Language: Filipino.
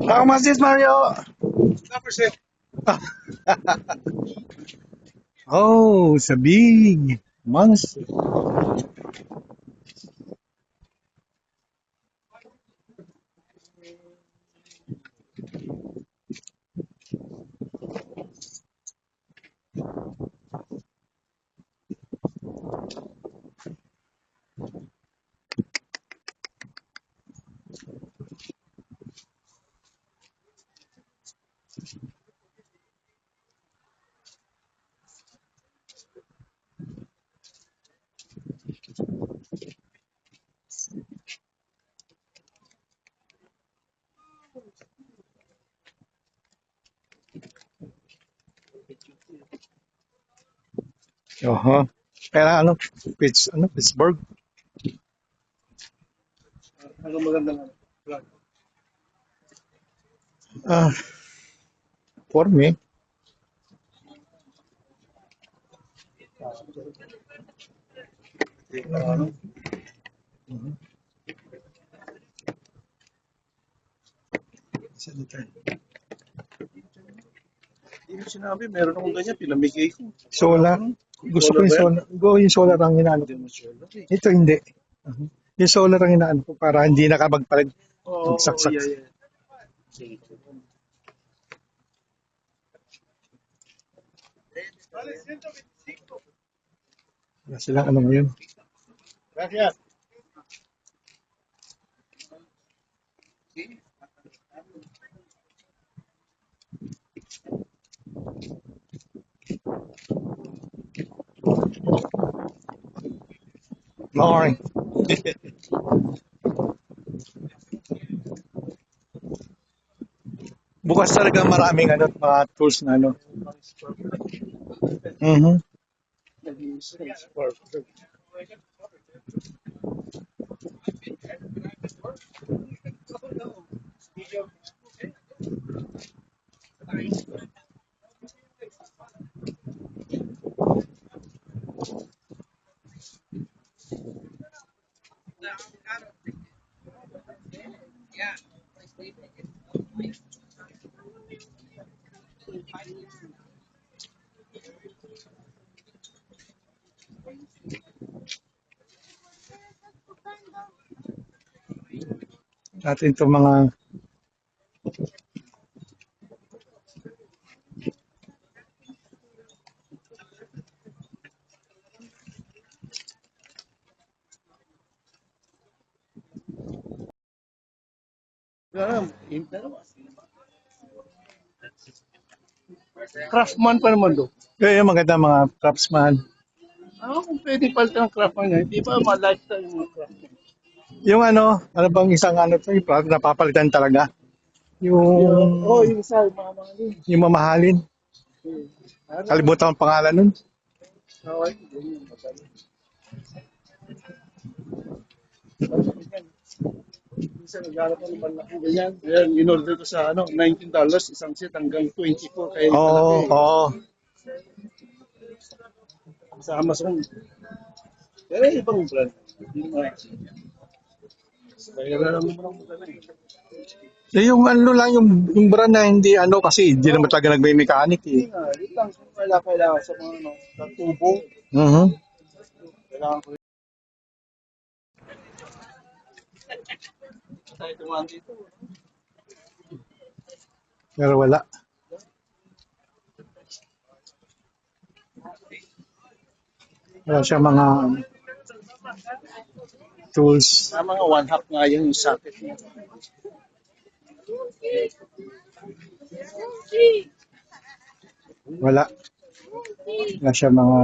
How much is Mario? Oh, it's a big monster. Uh-huh. Kaya ano, Pittsburgh. Ano maganda nga? Ah, for me. Ano? Hindi mo sinabi, meron akong ganyan, pinamigay ko. Solar. Gusto ko Solar yung ba yan? solar. Yung solar ang inaano ko. Hindi mo solar eh. Ito hindi. Uh-huh. Yung solar ang inaano ko para hindi na ka magpalag. Oo, Magsaksak. yeah, yeah. Sige. Wala silang ano ngayon. Gracias. Morning. Bukas talaga maraming ano, mga tools na ano. Mhm. Natin itong mga Craftman pa naman do. yung maganda mga craftsman. Kung pwede palitan ng craftman niya, hindi ba ma-lifestyle yung craftman? Yung ano bang isang ano to, yung product napapalitan talaga. Yung isa, yung mga din. Yung mamahalin. Kalimutan ang pangalan nun. Okay, ganyan, magaling. Minsan naglalap ko ng malaki ganyan. Ayan, in-order ko sa $19, isang set hanggang 24 kaya yung malaki. Oo. Sa Amazon. Pero ibang brand. Hindi mo kaya lang naman ang magana eh. Yung ano lang, yung brand na hindi ano kasi hindi naman talaga nagme-mechanic Hindi eh. nga, yun lang kung kailangan sa mga sa tubo. Mhm. Kailangan ko tayo tumaan dito. Pero wala. Wala siya mga tools. Mga one half nga yung socket niya. Wala. Wala siya mga